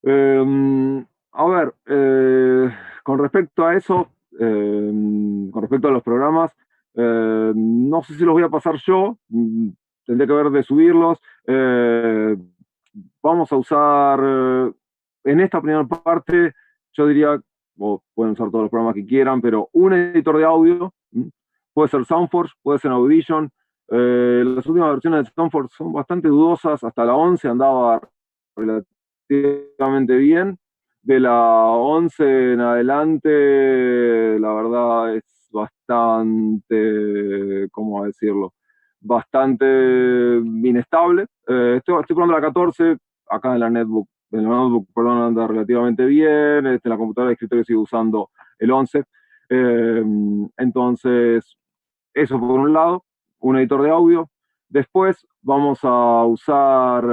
A ver, con respecto a eso, con respecto a los programas, no sé si los voy a pasar yo, tendré que ver de subirlos. Vamos a usar, en esta primera parte, yo diría, o pueden usar todos los programas que quieran, pero un editor de audio, puede ser Soundforge, puede ser Audition. Las últimas versiones de Soundforge son bastante dudosas, hasta la 11 andaba relativamente bien. De la 11 en adelante, la verdad es bastante, ¿cómo decirlo? Bastante inestable. Estoy probando la 14, acá en la notebook, perdón, anda relativamente bien. En la computadora de escritorio sigo usando el 11. Entonces, eso por un lado, un editor de audio. Después vamos a usar,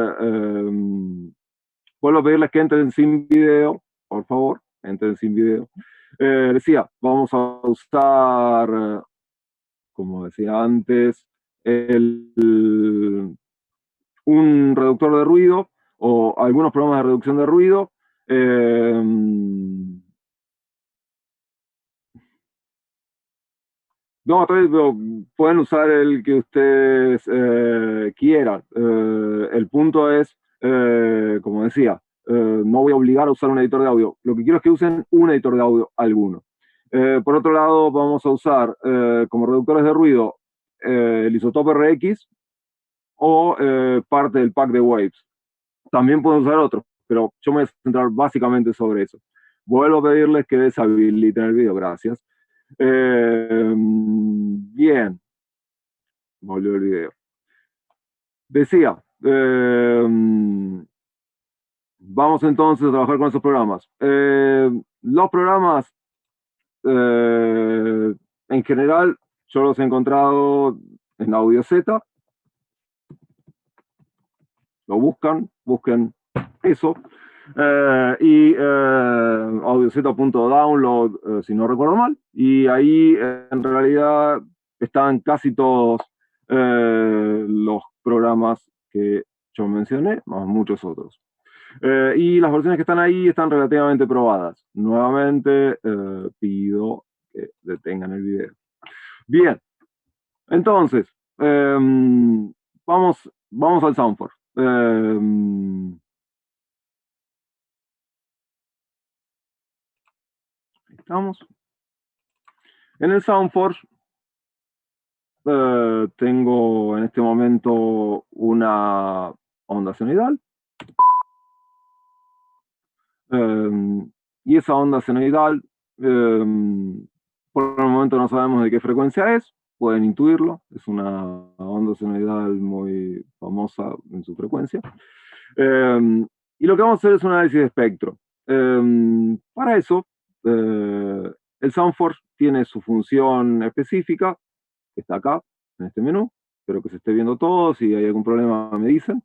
vuelvo a pedirles que entren sin video, por favor, entren sin video. Decía, vamos a usar, como decía antes, un reductor de ruido o algunos programas de reducción de ruido. No, pueden usar el que ustedes quieran. El punto es, como decía, no voy a obligar a usar un editor de audio. Lo que quiero es que usen un editor de audio alguno. Por otro lado, vamos a usar como reductores de ruido el Isotope RX o parte del pack de Waves. También pueden usar otros, pero yo me voy a centrar básicamente sobre eso. Vuelvo a pedirles que deshabiliten el video, gracias. Bien, volvió el video. Decía, vamos entonces a trabajar con esos programas. Los programas, en general, yo los he encontrado en AudioZ. Lo busquen eso. AudioZ.download, si no recuerdo mal. Y ahí en realidad están casi todos los programas que yo mencioné, más muchos otros. Y las versiones que están ahí están relativamente probadas. Nuevamente pido que detengan el video. Bien, entonces, vamos al Soundforce. Estamos. En el Soundforce tengo en este momento una onda senoidal. Y esa onda senoidal, por el momento no sabemos de qué frecuencia es, pueden intuirlo, es una onda senoidal muy famosa en su frecuencia. Y lo que vamos a hacer es un análisis de espectro. Para eso, el Soundforce tiene su función específica, que está acá, en este menú. Espero que se esté viendo todo, si hay algún problema me dicen.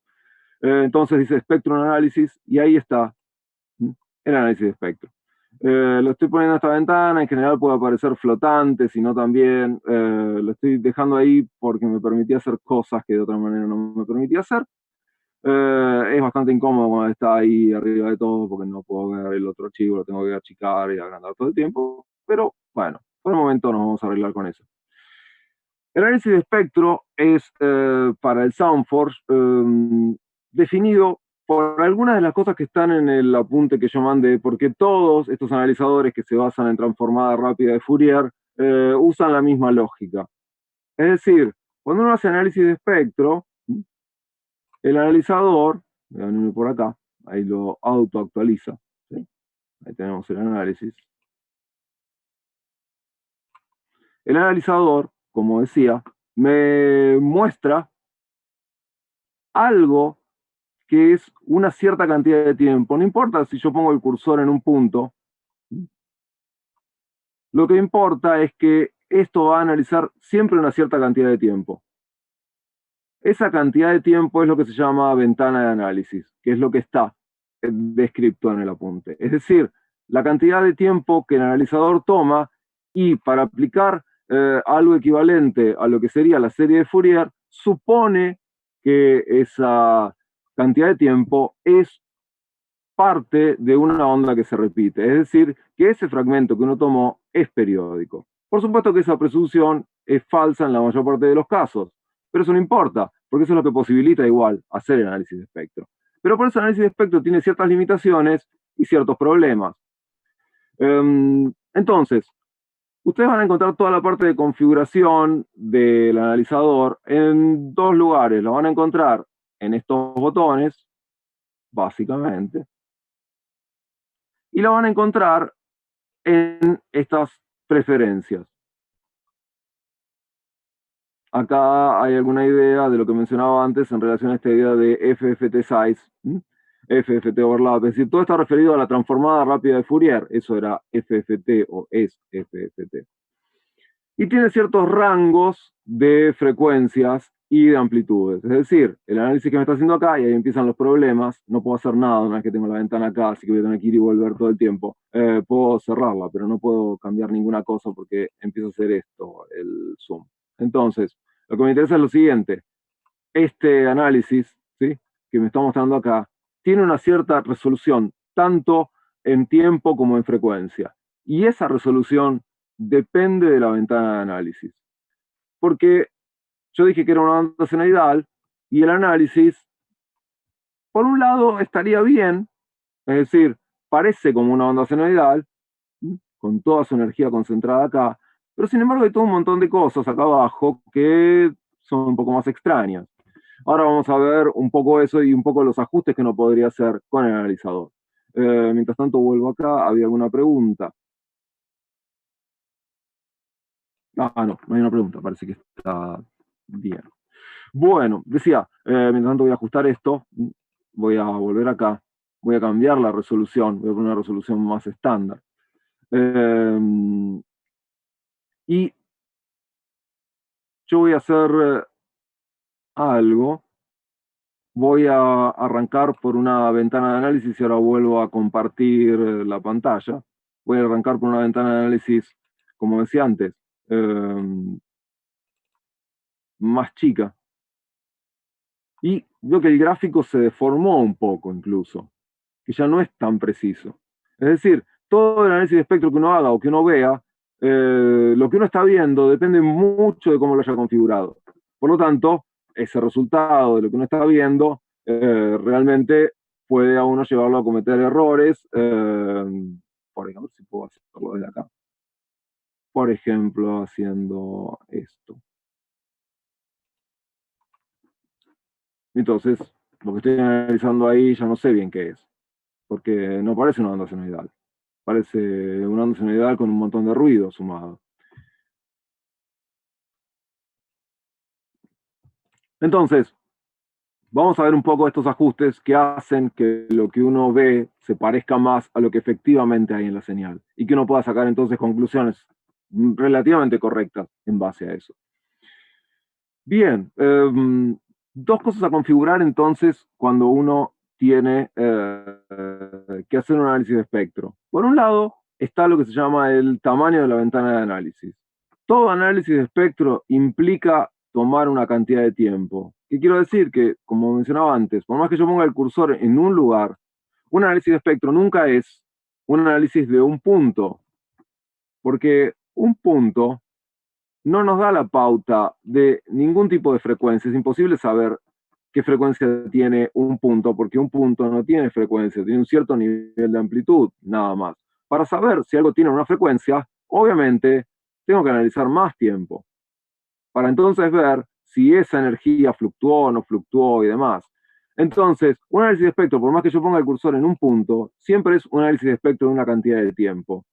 Entonces dice Spectrum Analysis, y ahí está el análisis de espectro. Lo estoy poniendo en esta ventana, en general puede aparecer flotante, sino también lo estoy dejando ahí porque me permitía hacer cosas que de otra manera no me permitía hacer. Es bastante incómodo cuando está ahí arriba de todo porque no puedo ver el otro archivo, lo tengo que achicar y agrandar todo el tiempo, pero bueno, por el momento nos vamos a arreglar con eso. El análisis de espectro es para el Soundforce definido por algunas de las cosas que están en el apunte que yo mandé, porque todos estos analizadores que se basan en transformada rápida de Fourier usan la misma lógica. Es decir, cuando uno hace análisis de espectro, el analizador, voy a venirme por acá, ahí lo autoactualiza, ¿sí? Ahí tenemos el análisis. El analizador, como decía, me muestra algo que es una cierta cantidad de tiempo. No importa si yo pongo el cursor en un punto, lo que importa es que esto va a analizar siempre una cierta cantidad de tiempo. Esa cantidad de tiempo es lo que se llama ventana de análisis, que es lo que está descrito en el apunte. Es decir, la cantidad de tiempo que el analizador toma, y para aplicar algo equivalente a lo que sería la serie de Fourier, supone que esa cantidad de tiempo es parte de una onda que se repite, es decir, que ese fragmento que uno tomó es periódico. Por supuesto que esa presunción es falsa en la mayor parte de los casos, pero eso no importa, porque eso es lo que posibilita igual hacer el análisis de espectro. Pero por eso el análisis de espectro tiene ciertas limitaciones y ciertos problemas. Entonces, ustedes van a encontrar toda la parte de configuración del analizador en dos lugares. Lo van a encontrar en estos botones, básicamente, y lo van a encontrar en estas preferencias. Acá hay alguna idea de lo que mencionaba antes en relación a esta idea de FFT size, FFT overlap, es decir, todo está referido a la transformada rápida de Fourier, eso era FFT o es FFT. Y tiene ciertos rangos de frecuencias y de amplitudes. Es decir, el análisis que me está haciendo acá, y ahí empiezan los problemas, no puedo hacer nada una vez que tengo la ventana acá, así que voy a tener que ir y volver todo el tiempo. Puedo cerrarla, pero no puedo cambiar ninguna cosa porque empiezo a hacer esto, el zoom. Entonces, lo que me interesa es lo siguiente. Este análisis, ¿sí?, que me está mostrando acá, tiene una cierta resolución, tanto en tiempo como en frecuencia. Y esa resolución depende de la ventana de análisis. Porque yo dije que era una onda senoidal y el análisis, por un lado, estaría bien, es decir, parece como una onda senoidal, con toda su energía concentrada acá, pero sin embargo hay todo un montón de cosas acá abajo que son un poco más extrañas. Ahora vamos a ver un poco eso y un poco los ajustes que uno podría hacer con el analizador. Mientras tanto vuelvo acá, había alguna pregunta. No hay una pregunta, parece que está bien. Bueno, decía, mientras tanto voy a ajustar esto, voy a volver acá, voy a cambiar la resolución, voy a poner una resolución más estándar. Y yo voy a hacer algo, voy a arrancar por una ventana de análisis y ahora vuelvo a compartir la pantalla. Voy a arrancar por una ventana de análisis, como decía antes, más chica. Y veo que el gráfico se deformó un poco incluso, que ya no es tan preciso. Es decir, todo el análisis de espectro que uno haga o que uno vea, lo que uno está viendo depende mucho de cómo lo haya configurado. Por lo tanto, ese resultado de lo que uno está viendo realmente puede a uno llevarlo a cometer errores. Por ejemplo, si puedo hacerlo desde acá. Por ejemplo, haciendo esto. Entonces, lo que estoy analizando ahí ya no sé bien qué es, porque no parece una onda senoidal. Parece una onda senoidal con un montón de ruido sumado. Entonces, vamos a ver un poco estos ajustes que hacen que lo que uno ve se parezca más a lo que efectivamente hay en la señal y que uno pueda sacar entonces conclusiones relativamente correctas en base a eso. Bien, dos cosas a configurar entonces cuando uno tiene que hacer un análisis de espectro. Por un lado está lo que se llama el tamaño de la ventana de análisis. Todo análisis de espectro implica tomar una cantidad de tiempo. ¿Qué quiero decir? Que, como mencionaba antes, por más que yo ponga el cursor en un lugar, un análisis de espectro nunca es un análisis de un punto, porque un punto no nos da la pauta de ningún tipo de frecuencia. Es imposible saber qué frecuencia tiene un punto, porque un punto no tiene frecuencia, tiene un cierto nivel de amplitud, nada más. Para saber si algo tiene una frecuencia, obviamente tengo que analizar más tiempo, para entonces ver si esa energía fluctuó o no fluctuó y demás. Entonces, un análisis de espectro, por más que yo ponga el cursor en un punto, siempre es un análisis de espectro de una cantidad de tiempo.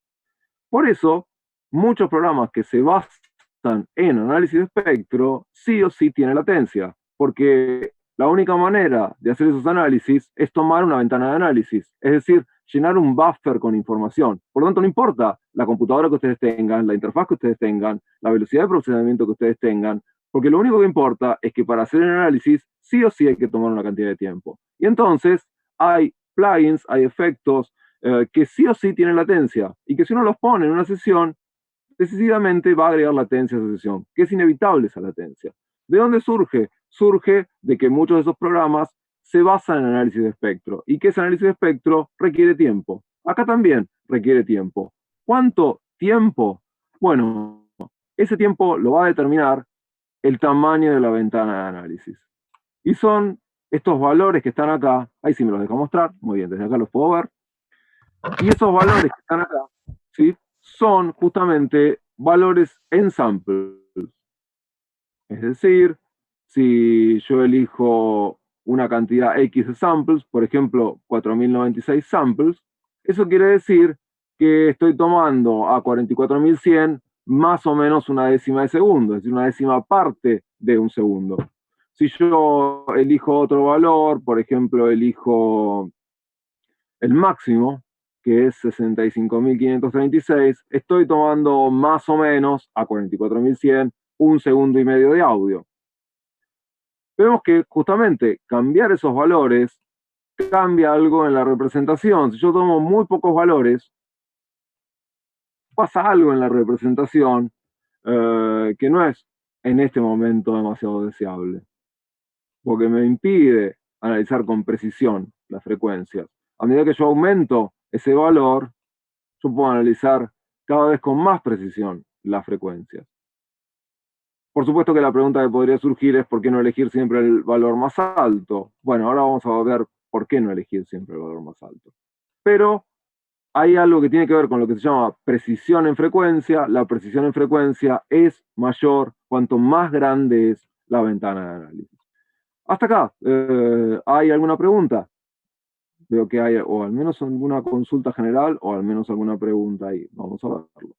Por eso, muchos programas que se basan en análisis de espectro, sí o sí tienen latencia, porque la única manera de hacer esos análisis es tomar una ventana de análisis, es decir, llenar un buffer con información. Por lo tanto, no importa la computadora que ustedes tengan, la interfaz que ustedes tengan, la velocidad de procesamiento que ustedes tengan, porque lo único que importa es que para hacer el análisis, sí o sí hay que tomar una cantidad de tiempo. Y entonces hay plugins, hay efectos, que sí o sí tienen latencia y que si uno los pone en una sesión, decididamente va a agregar latencia a esa sesión, que es inevitable esa latencia. ¿De dónde surge? Surge de que muchos de esos programas se basa en análisis de espectro. ¿Y qué es análisis de espectro? Requiere tiempo. Acá también requiere tiempo. ¿Cuánto tiempo? Bueno, ese tiempo lo va a determinar el tamaño de la ventana de análisis. Y son estos valores que están acá, ahí sí me los dejo mostrar, muy bien, desde acá los puedo ver. Y esos valores que están acá, ¿sí? Son justamente valores en samples. Es decir, si yo elijo una cantidad X de samples, por ejemplo, 4096 samples, eso quiere decir que estoy tomando a 44100 más o menos una décima de segundo, es decir, una décima parte de un segundo. Si yo elijo otro valor, por ejemplo, elijo el máximo, que es 65.536, estoy tomando más o menos a 44.100 un segundo y medio de audio. Vemos que justamente cambiar esos valores cambia algo en la representación. Si yo tomo muy pocos valores, pasa algo en la representación que no es en este momento demasiado deseable, porque me impide analizar con precisión las frecuencias. A medida que yo aumento ese valor, yo puedo analizar cada vez con más precisión las frecuencias. Por supuesto que la pregunta que podría surgir es ¿por qué no elegir siempre el valor más alto? Bueno, ahora vamos a ver por qué no elegir siempre el valor más alto. Pero hay algo que tiene que ver con lo que se llama precisión en frecuencia. La precisión en frecuencia es mayor cuanto más grande es la ventana de análisis. Hasta acá, ¿hay alguna pregunta? Veo que hay o al menos alguna consulta general o al menos alguna pregunta ahí. Vamos a verlo.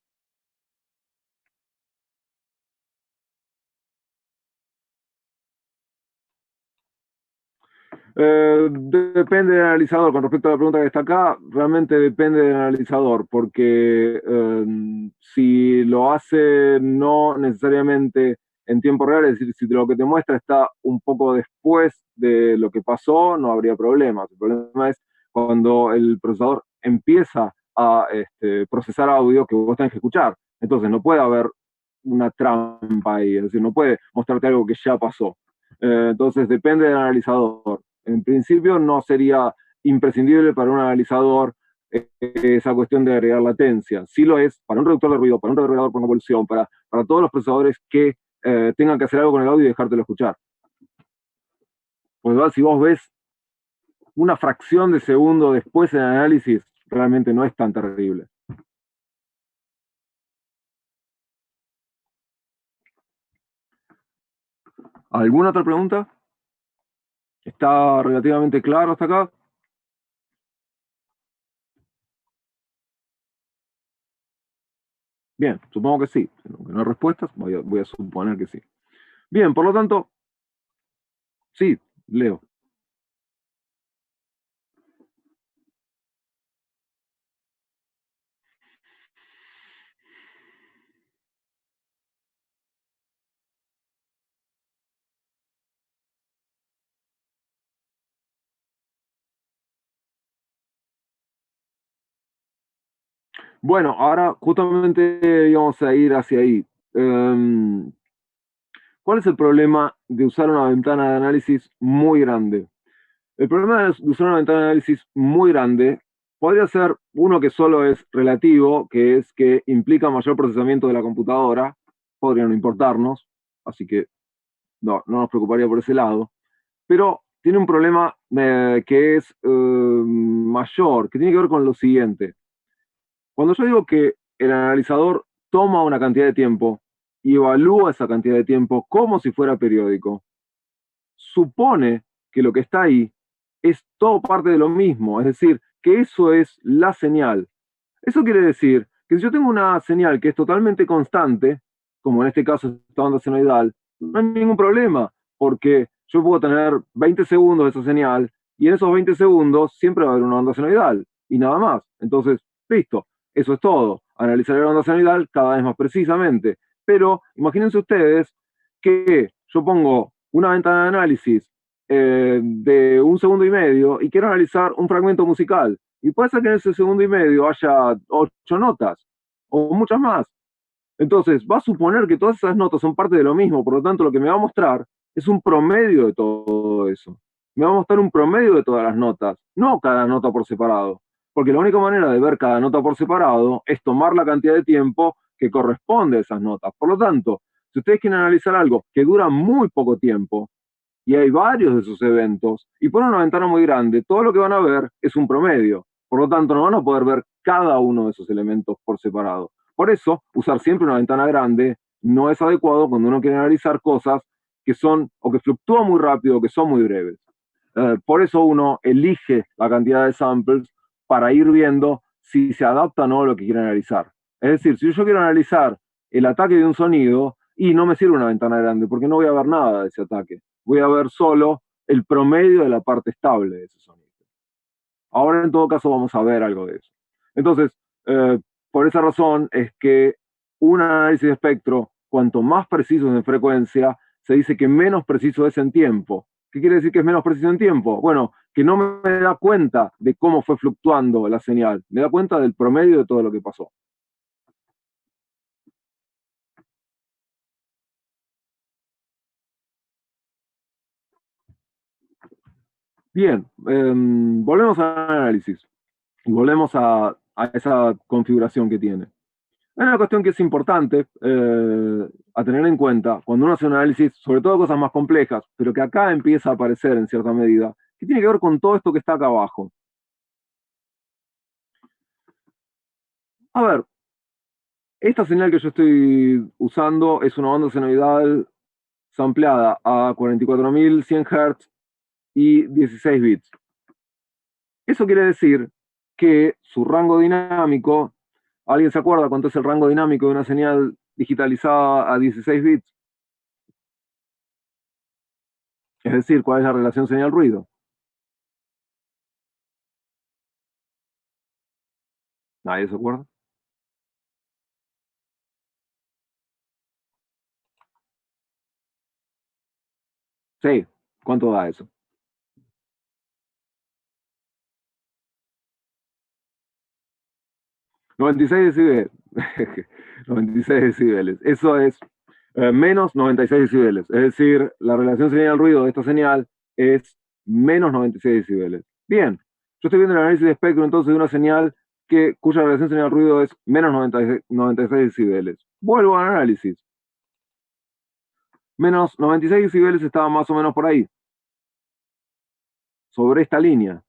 Depende del analizador. Con respecto a la pregunta que está acá, realmente depende del analizador, porque si lo hace no necesariamente en tiempo real, es decir, si lo que te muestra está un poco después de lo que pasó, no habría problemas. El problema es cuando el procesador empieza a procesar audio que vos tenés que escuchar. Entonces no puede haber una trampa ahí, es decir, no puede mostrarte algo que ya pasó. Entonces depende del analizador. En principio no sería imprescindible para un analizador esa cuestión de agregar latencia. Sí lo es para un reductor de ruido, para un regulador por convolución, para todos los procesadores que tengan que hacer algo con el audio y dejártelo escuchar. Pues si vos ves una fracción de segundo después del análisis, realmente no es tan terrible. ¿Alguna otra pregunta? ¿Está relativamente claro hasta acá? Bien, supongo que sí. Aunque no hay respuestas, voy a suponer que sí. Bien, por lo tanto, sí, Leo. Bueno, ahora justamente íbamos a ir hacia ahí. ¿Cuál es el problema de usar una ventana de análisis muy grande? El problema de usar una ventana de análisis muy grande podría ser uno que solo es relativo, que es que implica mayor procesamiento de la computadora, podría no importarnos, así que no nos preocuparía por ese lado, pero tiene un problema que es mayor, que tiene que ver con lo siguiente. Cuando yo digo que el analizador toma una cantidad de tiempo y evalúa esa cantidad de tiempo como si fuera periódico, supone que lo que está ahí es todo parte de lo mismo, es decir, que eso es la señal. Eso quiere decir que si yo tengo una señal que es totalmente constante, como en este caso esta onda senoidal, no hay ningún problema, porque yo puedo tener 20 segundos de esa señal y en esos 20 segundos siempre va a haber una onda senoidal y nada más. Entonces, listo, eso es todo. Analizar la onda senoidal cada vez más precisamente. Pero imagínense ustedes que yo pongo una ventana de análisis de un segundo y medio y quiero analizar un fragmento musical. Y puede ser que en ese segundo y medio haya 8 notas o muchas más. Entonces, va a suponer que todas esas notas son parte de lo mismo, por lo tanto, lo que me va a mostrar es un promedio de todo eso. me va a mostrar un promedio de todas las notas, no cada nota por separado. Porque la única manera de ver cada nota por separado es tomar la cantidad de tiempo que corresponde a esas notas. Por lo tanto, si ustedes quieren analizar algo que dura muy poco tiempo, y hay varios de esos eventos, y por una ventana muy grande, todo lo que van a ver es un promedio. Por lo tanto, no van a poder ver cada uno de esos elementos por separado. Por eso, usar siempre una ventana grande no es adecuado cuando uno quiere analizar cosas que son o que fluctúan muy rápido o que son muy breves. Por eso uno elige la cantidad de samples para ir viendo si se adapta o no a lo que quiere analizar. Es decir, si yo quiero analizar el ataque de un sonido, y no me sirve una ventana grande, porque no voy a ver nada de ese ataque. Voy a ver solo el promedio de la parte estable de ese sonido. Ahora, en todo caso, vamos a ver algo de eso. Entonces, por esa razón es que un análisis de espectro, cuanto más preciso es en frecuencia, se dice que menos preciso es en tiempo. ¿Qué quiere decir que es menos preciso en tiempo? Bueno, que no me da cuenta de cómo fue fluctuando la señal, me da cuenta del promedio de todo lo que pasó. Bien, volvemos al análisis y volvemos a esa configuración que tiene. Hay una cuestión que es importante a tener en cuenta cuando uno hace un análisis, sobre todo de cosas más complejas, pero que acá empieza a aparecer en cierta medida, que tiene que ver con todo esto que está acá abajo. A ver, esta señal que yo estoy usando es una banda senoidal sampleada a 44.100 Hz y 16 bits. Eso quiere decir que su rango dinámico, ¿alguien se acuerda cuánto es el rango dinámico de una señal digitalizada a 16 bits? Es decir, ¿cuál es la relación señal-ruido? ¿Nadie se acuerda? Sí, ¿cuánto da eso? 96 decibeles. 96 decibeles. Eso es menos 96 decibeles. Es decir, la relación señal-ruido de esta señal es menos 96 decibeles. Bien, yo estoy viendo el análisis de espectro entonces de una señal cuya relación señal-ruido es menos 96 decibeles. Vuelvo al análisis. Menos 96 decibeles estaba más o menos por ahí, sobre esta línea.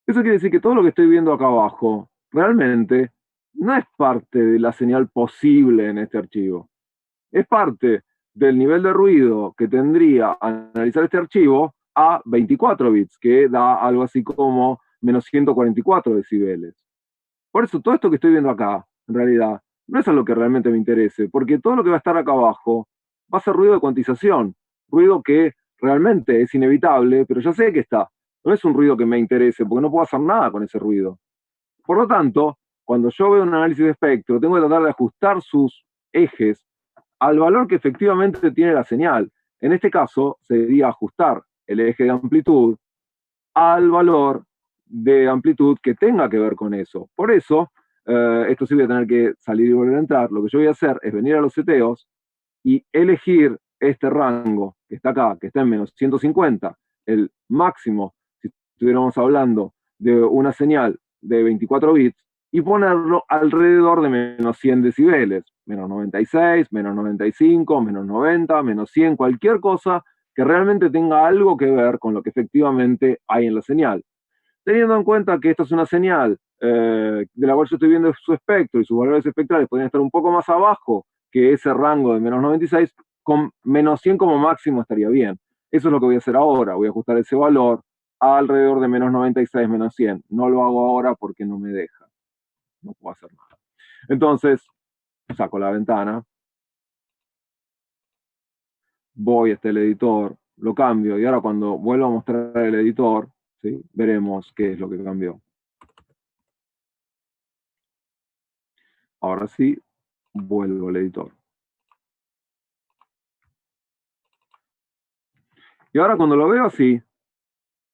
Eso quiere decir que todo lo que estoy viendo acá abajo realmente no es parte de la señal posible en este archivo. Es parte del nivel de ruido que tendría al analizar este archivo a 24 bits, que da algo así como menos 144 decibeles. Por eso todo esto que estoy viendo acá, en realidad, no es a lo que realmente me interese, porque todo lo que va a estar acá abajo va a ser ruido de cuantización, ruido que realmente es inevitable, pero ya sé que está. No es un ruido que me interese, porque no puedo hacer nada con ese ruido. Por lo tanto, cuando yo veo un análisis de espectro, tengo que tratar de ajustar sus ejes al valor que efectivamente tiene la señal. En este caso, sería ajustar el eje de amplitud al valor de amplitud que tenga que ver con eso. Por eso, esto sí voy a tener que salir y volver a entrar. Lo que yo voy a hacer es venir a los seteos y elegir este rango que está acá, que está en menos 150, el máximo, si estuviéramos hablando de una señal de 24 bits, y ponerlo alrededor de menos 100 decibeles, menos 96, menos 95, menos 90, menos 100, cualquier cosa que realmente tenga algo que ver con lo que efectivamente hay en la señal. Teniendo en cuenta que esta es una señal de la cual yo estoy viendo su espectro y sus valores espectrales podrían estar un poco más abajo que ese rango de menos 96, con menos 100 como máximo estaría bien. Eso es lo que voy a hacer ahora. Voy a ajustar ese valor a alrededor de menos 96, menos 100. No lo hago ahora porque no me deja. No puedo hacer nada. Entonces, saco la ventana, voy hasta el editor, lo cambio y ahora cuando vuelvo a mostrar el editor, ¿sí? Veremos qué es lo que cambió. Ahora sí, vuelvo al editor. Y ahora cuando lo veo así,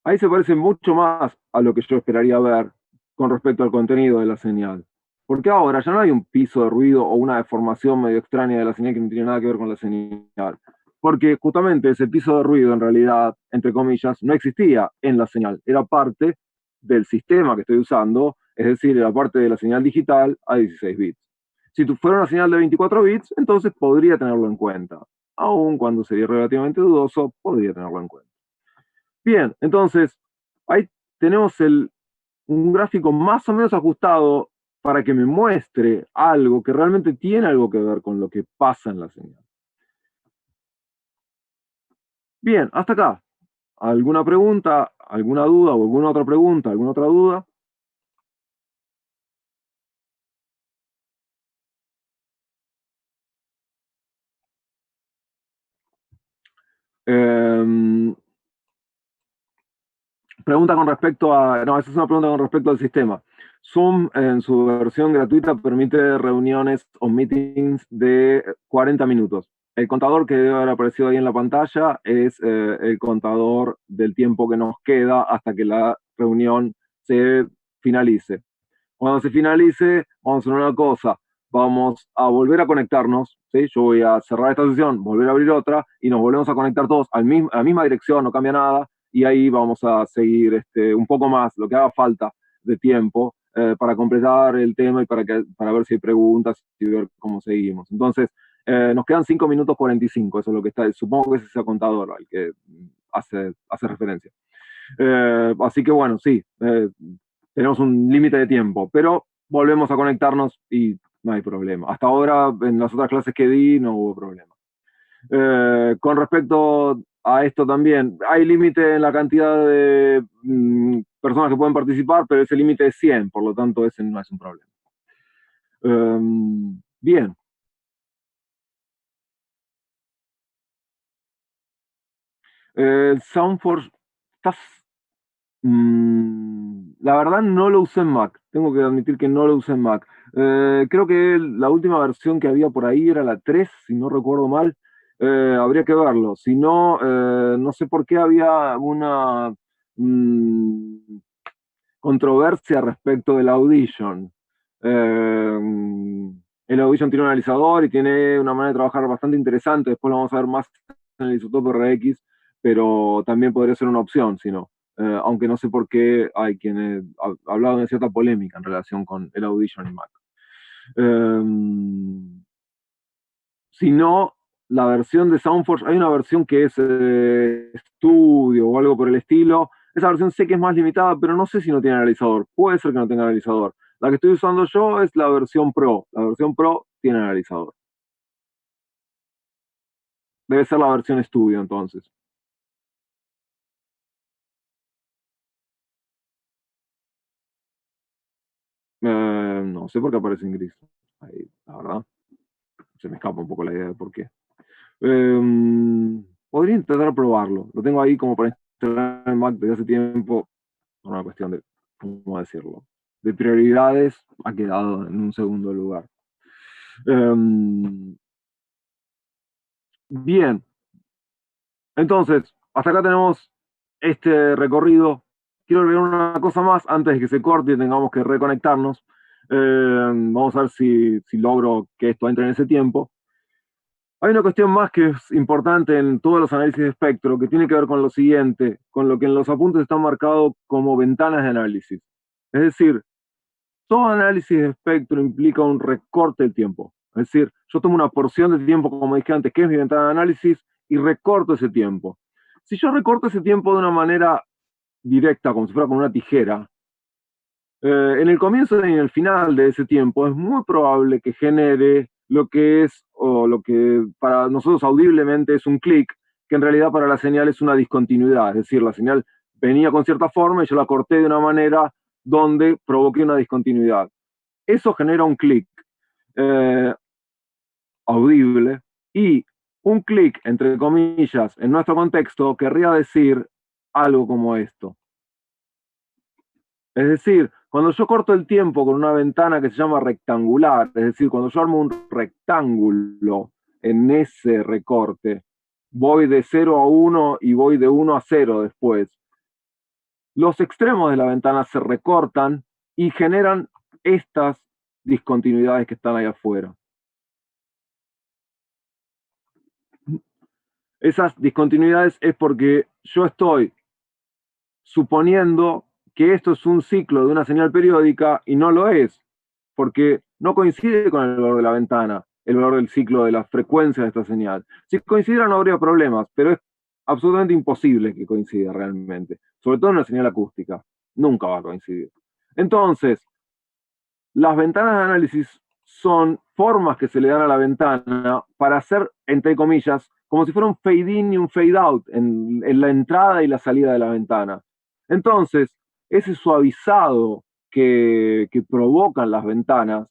ahí se parece mucho más a lo que yo esperaría ver con respecto al contenido de la señal. Porque ahora ya no hay un piso de ruido o una deformación medio extraña de la señal que no tiene nada que ver con la señal. porque justamente ese piso de ruido en realidad, entre comillas, no existía en la señal, era parte del sistema que estoy usando, es decir, era parte de la señal digital a 16 bits. Si fuera una señal de 24 bits, entonces podría tenerlo en cuenta. Aun cuando sería relativamente dudoso, podría tenerlo en cuenta. Bien, entonces, ahí tenemos un gráfico más o menos ajustado para que me muestre algo que realmente tiene algo que ver con lo que pasa en la señal. Bien, hasta acá. ¿Alguna pregunta, alguna duda o alguna otra pregunta, alguna otra duda? Eh, Pregunta con respecto a... No, esa es una pregunta con respecto al sistema. Zoom en su versión gratuita permite reuniones o meetings de 40 minutos. El contador que debe haber aparecido ahí en la pantalla es el contador del tiempo que nos queda hasta que la reunión se finalice. Cuando se finalice, vamos a hacer una cosa. Vamos a volver a conectarnos. ¿Sí? Yo voy a cerrar esta sesión, volver a abrir otra y nos volvemos a conectar todos a la misma dirección, no cambia nada. Y ahí vamos a seguir un poco más, lo que haga falta de tiempo para completar el tema y para ver si hay preguntas y ver cómo seguimos. Entonces, nos quedan 5 minutos 45, eso es lo que está, supongo que es ese contador al que hace referencia. Así que bueno, sí, tenemos un límite de tiempo, pero volvemos a conectarnos y no hay problema. Hasta ahora, en las otras clases que di, no hubo problema. Con respecto a esto también, hay límite en la cantidad de personas que pueden participar, pero ese límite es 100, por lo tanto ese no es un problema. Bien. Soundforce, estás la verdad no lo usé en Mac, tengo que admitir que no lo usé en Mac. Creo que la última versión que había por ahí era la 3, si no recuerdo mal. Habría que verlo. Si no, no sé por qué había una controversia respecto del Audition. El Audition tiene un analizador y tiene una manera de trabajar bastante interesante. Después lo vamos a ver más en el Isotope RX, pero también podría ser una opción, si no. Aunque no sé por qué hay quienes hablaban de cierta polémica en relación con el Audition y Mac. Si no, la versión de Soundforce, hay una versión que es estudio o algo por el estilo. Esa versión sé que es más limitada, pero no sé si no tiene analizador. Puede ser que no tenga analizador. La que estoy usando yo es la versión Pro. La versión Pro tiene analizador. Debe ser la versión estudio entonces. No sé por qué aparece en gris. Ahí, la verdad, se me escapa un poco la idea de por qué. Podría intentar probarlo. Lo tengo ahí como para instalar en Mac desde hace tiempo. Por una cuestión de, ¿cómo decirlo? De prioridades, ha quedado en un segundo lugar. Bien, entonces, hasta acá tenemos este recorrido. Quiero agregar una cosa más antes de que se corte y tengamos que reconectarnos. Vamos a ver si logro que esto entre en ese tiempo. Hay una cuestión más que es importante en todos los análisis de espectro, que tiene que ver con lo siguiente, con lo que en los apuntes está marcado como ventanas de análisis. Es decir, todo análisis de espectro implica un recorte del tiempo. Es decir, yo tomo una porción de tiempo, como dije antes, que es mi ventana de análisis, y recorto ese tiempo. Si yo recorto ese tiempo de una manera directa, como si fuera con una tijera, en el comienzo y en el final de ese tiempo es muy probable que genere lo que es, o lo que para nosotros audiblemente es un clic, que en realidad para la señal es una discontinuidad. Es decir, la señal venía con cierta forma y yo la corté de una manera donde provoqué una discontinuidad. Eso genera un clic eh, audible, y un clic, entre comillas, en nuestro contexto, querría decir algo como esto. Es decir, cuando yo corto el tiempo con una ventana que se llama rectangular, es decir, cuando yo armo un rectángulo en ese recorte, voy de 0 a 1 y voy de 1 a 0 después. Los extremos de la ventana se recortan y generan estas discontinuidades que están ahí afuera. Esas discontinuidades es porque yo estoy suponiendo que esto es un ciclo de una señal periódica y no lo es, porque no coincide con el valor de la ventana, el valor del ciclo de la frecuencia de esta señal. Si coincidiera no habría problemas, pero es absolutamente imposible que coincida realmente, sobre todo en una señal acústica. Nunca va a coincidir. Entonces, las ventanas de análisis son formas que se le dan a la ventana para hacer, entre comillas, como si fuera un fade in y un fade out en la entrada y la salida de la ventana. Entonces, ese suavizado que provocan las ventanas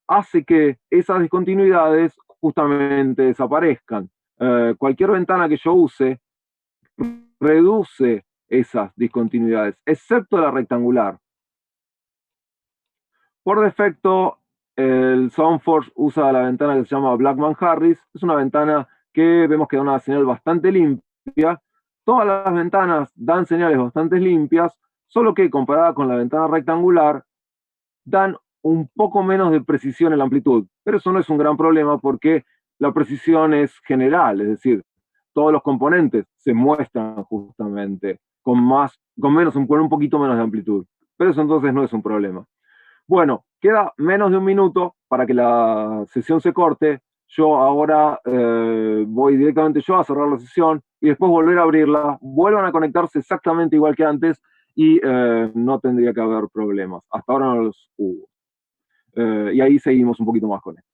hace que esas discontinuidades justamente desaparezcan. Cualquier ventana que yo use reduce esas discontinuidades, excepto la rectangular. Por defecto, el Soundforce usa la ventana que se llama Blackman-Harris. Es una ventana que vemos que da una señal bastante limpia. Todas las ventanas dan señales bastante limpias, solo que comparada con la ventana rectangular, dan un poco menos de precisión en la amplitud. Pero eso no es un gran problema porque la precisión es general, es decir, todos los componentes se muestran justamente con un poquito menos de amplitud. Pero eso entonces no es un problema. Bueno, queda menos de un minuto para que la sesión se corte. Yo ahora voy directamente yo a cerrar la sesión y después volver a abrirla. Vuelvan a conectarse exactamente igual que antes y no tendría que haber problemas. Hasta ahora no los hubo. Y ahí seguimos un poquito más con esto.